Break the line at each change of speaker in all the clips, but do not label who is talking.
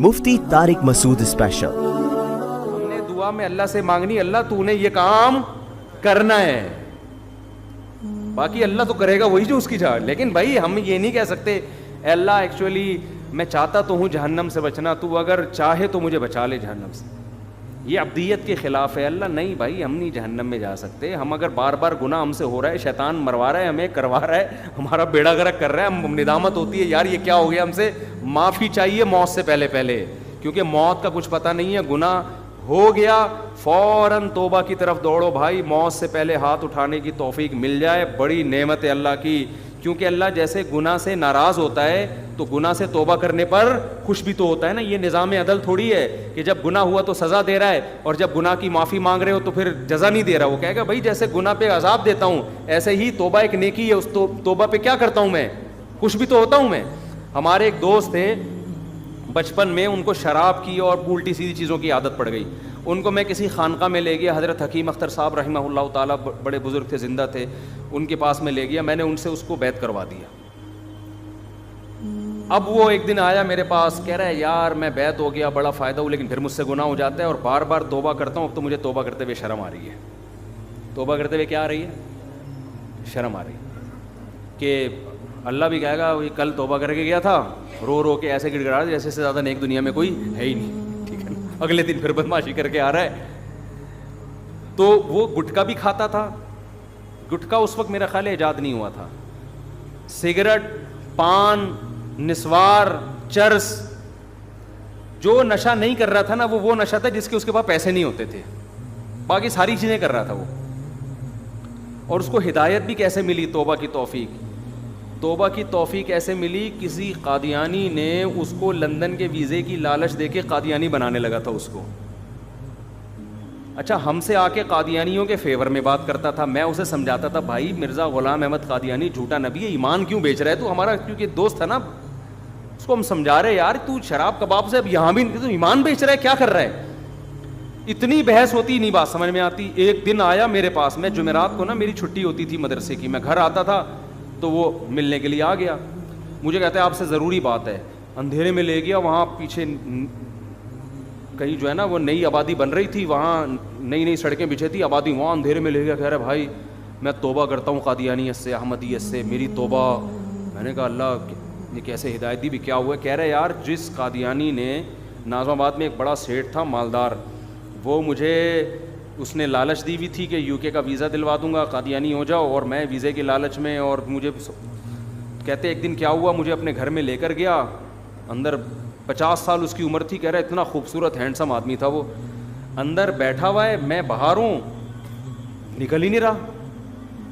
مفتی طارق مسعود special.
ہم نے دعا میں اللہ سے مانگنی، اللہ تو نے یہ کام کرنا ہے، باقی اللہ تو کرے گا وہی جو اس کی چاہ. لیکن بھائی ہم یہ نہیں کہہ سکتے اے اللہ ایکچولی میں چاہتا تو ہوں جہنم سے بچنا، تو اگر چاہے تو مجھے بچا لے جہنم سے. یہ عبدیت کے خلاف ہے. اللہ نہیں بھائی ہم نہیں جہنم میں جا سکتے. ہم اگر بار بار گناہ ہم سے ہو رہا ہے، شیطان مروا رہا ہے ہمیں، کروا رہا ہے، ہمارا بیڑا غرق کر رہا ہے، ہم ندامت ہوتی ہے یار یہ کیا ہو گیا ہم سے، معافی چاہیے موت سے پہلے پہلے، کیونکہ موت کا کچھ پتہ نہیں ہے. گناہ ہو گیا فوراً توبہ کی طرف دوڑو بھائی، موت سے پہلے ہاتھ اٹھانے کی توفیق مل جائے بڑی نعمت ہے اللہ کی. کیونکہ اللہ جیسے گناہ سے ناراض ہوتا ہے تو گناہ سے توبہ کرنے پر خوش بھی تو ہوتا ہے نا. یہ نظام عدل تھوڑی ہے کہ جب گناہ ہوا تو سزا دے رہا ہے اور جب گناہ کی معافی مانگ رہے ہو تو پھر جزا نہیں دے رہا. وہ کہے گا بھائی جیسے گناہ پہ عذاب دیتا ہوں ایسے ہی توبہ ایک نیکی ہے، اس توبہ پہ کیا کرتا ہوں میں، خوش بھی تو ہوتا ہوں میں. ہمارے ایک دوست تھے بچپن میں، ان کو شراب کی اور الٹی سیدھی چیزوں کی عادت پڑ گئی. ان کو میں کسی خانقاہ میں لے گیا، حضرت حکیم اختر صاحب رحمہ اللہ تعالیٰ بڑے بزرگ تھے، زندہ تھے، ان کے پاس میں لے گیا. میں نے ان سے اس کو بیعت کروا دیا. اب وہ ایک دن آیا میرے پاس، کہہ رہا ہے یار میں بیعت ہو گیا بڑا فائدہ ہو، لیکن پھر مجھ سے گناہ ہو جاتا ہے اور بار بار توبہ کرتا ہوں. اب تو مجھے توبہ کرتے ہوئے شرم آ رہی ہے. توبہ کرتے ہوئے کیا آ رہی ہے؟ شرم آ رہی ہے کہ اللہ بھی کہے گا کل توبہ کر کے گیا تھا، رو رو کے ایسے گڑ گڑا جیسے سے زیادہ نیک دنیا میں کوئی ہے ہی نہیں. ٹھیک ہے نا، اگلے دن پھر بدماشی کر کے آ رہا ہے. تو وہ گٹکا بھی کھاتا تھا. گٹکا اس وقت میرا خیال ہے ایجاد نہیں ہوا تھا. سگریٹ، پان، نسوار، چرس، جو نشہ نہیں کر رہا تھا نا وہ نشہ تھا جس کے اس کے پاس پیسے نہیں ہوتے تھے. باقی ساری چیزیں کر رہا تھا وہ. اور اس کو ہدایت بھی کیسے ملی؟ توبہ کی توفیق. توبہ کی توفیق ایسے ملی، کسی قادیانی نے اس کو لندن کے ویزے کی لالچ دے کے قادیانی بنانے لگا تھا اس کو. اچھا ہم سے آ کے قادیانیوں کے فیور میں بات کرتا تھا. میں اسے سمجھاتا تھا بھائی مرزا غلام احمد قادیانی جھوٹا نبی ہے، ایمان کیوں بیچ رہا ہے تو ہمارا، کیونکہ دوست تھا نا اس کو ہم سمجھا رہے یار تو شراب کباب سے اب یہاں بھی تو ایمان بیچ رہا ہے، کیا کر رہا ہے. اتنی بحث ہوتی نہیں بات سمجھ میں آتی. ایک دن آیا میرے پاس میں، جمعرات کو نا میری چھٹی ہوتی تھی مدرسے کی، میں گھر آتا تھا تو وہ ملنے کے لیے آ گیا. مجھے کہتا ہے آپ سے ضروری بات ہے. اندھیرے میں لے گیا، وہاں پیچھے کہیں جو ہے نا وہ نئی آبادی بن رہی تھی، وہاں نئی سڑکیں بچھی تھی، آبادی وہاں اندھیرے میں لے گیا. کہہ رہا بھائی میں توبہ کرتا ہوں قادیانیت سے، احمدیت سے، میری توبہ. میں نے کہا اللہ یہ کیسے ہدایت دی بھی، کیا ہوا؟ کہہ رہے یار جس قادیانی نے ناظم آباد میں ایک بڑا سیٹ تھا مالدار، وہ مجھے اس نے لالچ دی ہوئی تھی کہ یو کے کا ویزا دلوا دوں گا قادیانی ہو جاؤ، اور میں ویزے کے لالچ میں، اور مجھے کہتے ایک دن کیا ہوا مجھے اپنے گھر میں لے کر گیا. اندر 50 سال اس کی عمر تھی. کہہ رہا اتنا خوبصورت ہینڈسم آدمی تھا وہ. اندر بیٹھا ہوا ہے، میں باہر ہوں، نکل ہی نہیں رہا.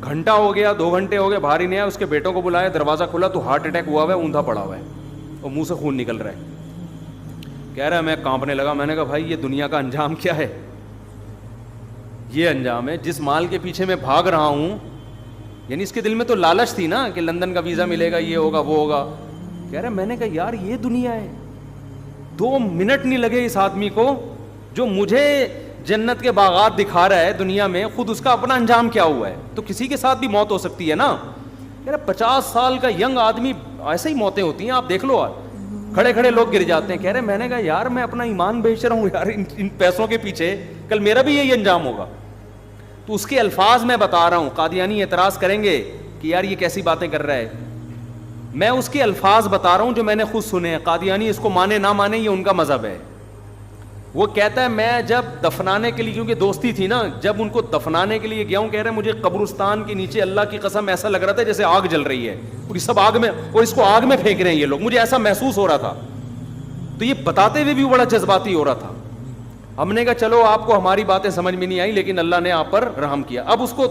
گھنٹہ ہو گیا، 2 گھنٹے ہو گئے، باہر ہی نہیں آیا. اس کے بیٹوں کو بلایا، دروازہ کھلا تو ہارٹ اٹیک ہوا ہوا ہے، اوندا پڑا ہوا ہے اور منہ سے خون نکل رہا ہے. کہہ رہا ہے میں کانپنے لگا. میں نے کہا بھائی یہ دنیا کا انجام کیا ہے؟ یہ انجام ہے جس مال کے پیچھے میں بھاگ رہا ہوں. یعنی اس کے دل میں تو لالچ تھی نا کہ لندن کا ویزا ملے گا، یہ ہوگا وہ ہوگا. کہہ رہا میں نے کہا یار یہ دنیا ہے. 2 منٹ نہیں لگے اس آدمی کو، جو مجھے جنت کے باغات دکھا رہا ہے دنیا میں، خود اس کا اپنا انجام کیا ہوا ہے. تو کسی کے ساتھ بھی موت ہو سکتی ہے نا. کہہ رہا 50 سال کا ینگ آدمی، ایسے ہی موتیں ہوتی ہیں، آپ دیکھ لو، کھڑے کھڑے لوگ گر جاتے ہیں. کہہ رہے میں نے کہا یار میں اپنا ایمان بیچ رہا ہوں یار ان پیسوں کے پیچھے، کل میرا بھی یہی انجام ہوگا. تو اس کے الفاظ میں بتا رہا ہوں. قادیانی اعتراض کریں گے کہ یار یہ کیسی باتیں کر رہا ہے. میں اس کے الفاظ بتا رہا ہوں جو میں نے خود سنے ہیں. قادیانی اس کو مانے نہ مانے یہ ان کا مذہب ہے. وہ کہتا ہے میں جب دفنانے کے لیے، کیونکہ دوستی تھی نا، جب ان کو دفنانے کے لیے گیا ہوں، کہہ رہے مجھے قبرستان کے نیچے اللہ کی قسم ایسا لگ رہا تھا جیسے آگ جل رہی ہے، پوری سب آگ میں، اور اس کو آگ میں پھینک رہے ہیں یہ لوگ، مجھے ایسا محسوس ہو رہا تھا. تو یہ بتاتے ہوئے بھی بڑا جذباتی ہو رہا تھا. ہم نے کہا چلو آپ کو ہماری باتیں سمجھ میں نہیں آئی لیکن اللہ نے آپ پر رحم کیا. اب اس کو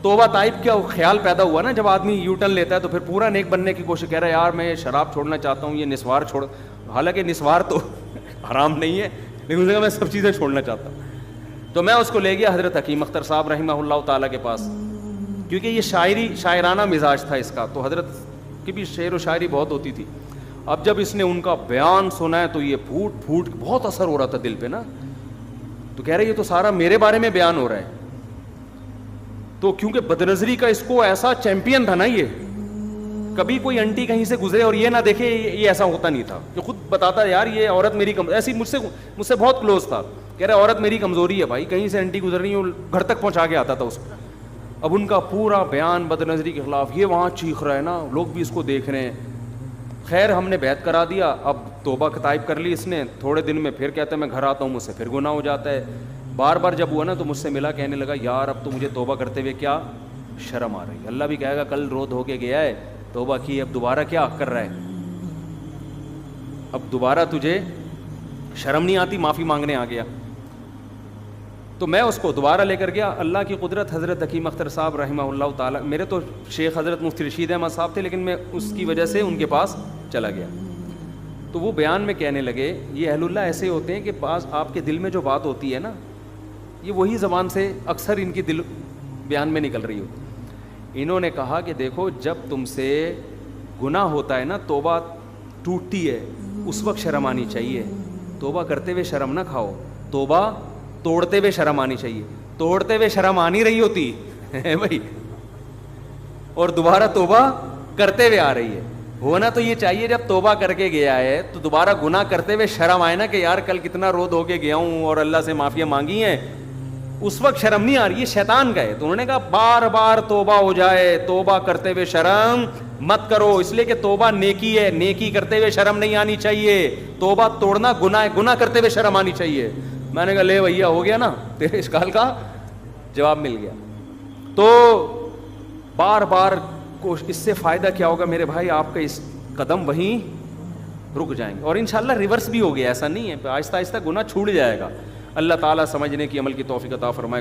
توبہ طائب کا خیال پیدا ہوا نا، جب آدمی یو ٹرن لیتا ہے تو پھر پورا نیک بننے کی کوشش. کہہ رہا ہے یار میں شراب چھوڑنا چاہتا ہوں، یہ نسوار چھوڑ، حالانکہ نسوار تو حرام نہیں ہے لیکن اس نے کہا میں سب چیزیں چھوڑنا چاہتا ہوں. تو میں اس کو لے گیا حضرت حکیم اختر صاحب رحمہ اللہ تعالیٰ کے پاس، کیونکہ یہ شاعرانہ مزاج تھا اس کا، تو حضرت کی بھی شعر و شاعری بہت ہوتی تھی. اب جب اس نے ان کا بیان سنا ہے تو یہ پھوٹ پھوٹ بہت اثر ہو رہا تھا دل پہ نا. تو کہہ رہے یہ تو سارا میرے بارے میں بیان ہو رہا ہے. تو کیونکہ بدنظری کا اس کو ایسا چیمپئن تھا نا یہ، کبھی کوئی انٹی کہیں سے گزرے اور یہ نہ دیکھے یہ ایسا ہوتا نہیں تھا, کہ خود بتاتا یار یہ عورت میری ایسی مجھ سے بہت کلوز تھا, کہہ رہا عورت میری کمزوری ہے بھائی, کہیں سے انٹی گزر رہی ہے گھر تک پہنچا کے آتا تھا اس کو. اب ان کا پورا بیان بد نظری کے خلاف, یہ وہاں چیخ رہا ہے نا, لوگ بھی اس کو دیکھ رہے ہیں. خیر ہم نے بیعت کرا دیا, اب توبہ کتائب کر لی اس نے, تھوڑے دن میں پھر کہتا ہے میں گھر آتا ہوں, مجھ سے پھر گناہ ہو جاتا ہے. بار بار جب ہوا نا تو مجھ سے ملا, کہنے لگا یار اب تو مجھے توبہ کرتے ہوئے کیا شرم آ رہی ہے. اللہ بھی کہے گا کل رو دھو کے گیا ہے, توبہ کی, اب دوبارہ کیا کر رہا ہے, اب دوبارہ تجھے شرم نہیں آتی, معافی مانگنے آ گیا. تو میں اس کو دوبارہ لے کر گیا. اللہ کی قدرت, حضرت حکیم اختر صاحب رحمہ اللہ تعالیٰ, میرے تو شیخ حضرت مفتی رشید احمد صاحب تھے, لیکن میں اس کی وجہ سے ان کے پاس چلا گیا. تو وہ بیان میں کہنے لگے یہ اہل اللہ ایسے ہوتے ہیں کہ بعض آپ کے دل میں جو بات ہوتی ہے نا, یہ وہی زبان سے اکثر ان کی دل بیان میں نکل رہی ہوتی. انہوں نے کہا کہ دیکھو جب تم سے گناہ ہوتا ہے نا, توبہ ٹوٹتی ہے, اس وقت شرم آنی چاہیے. توبہ کرتے ہوئے شرم نہ کھاؤ, توبہ توڑتے ہوئے شرم آنی چاہیے. توڑتے ہوئے شرم آ نہیں رہی ہوتی ہے بھائی, اور دوبارہ توبہ کرتے ہوئے آ رہی ہے. ہونا تو یہ چاہیے جب توبہ کر کے گیا ہے تو دوبارہ گناہ کرتے ہوئے شرم آئے نا, کہ یار کل کتنا رو دھو کے گیا ہوں اور اللہ سے معافیاں مانگی ہیں, اس وقت شرم نہیں آ رہی. یہ شیطان کا ہے. تو انہوں نے کہا بار بار توبہ ہو جائے, توبہ کرتے ہوئے شرم مت کرو, اس لیے کہ توبہ نیکی ہے, نیکی کرتے ہوئے شرم نہیں آنی چاہیے. توبہ توڑنا گناہ ہے, گناہ کرتے ہوئے شرم آنی چاہیے. میں نے کہا لے بھیا ہو گیا نا, تیرے اشکال کا جواب مل گیا. تو بار بار اس سے فائدہ کیا ہوگا میرے بھائی, آپ کا اس قدم وہیں رک جائیں گے, اور انشاءاللہ ریورس بھی ہو گیا, ایسا نہیں ہے, آہستہ آہستہ گناہ چھوٹ جائے گا. اللہ تعالیٰ سمجھنے کی عمل کی توفیق عطا فرمائے.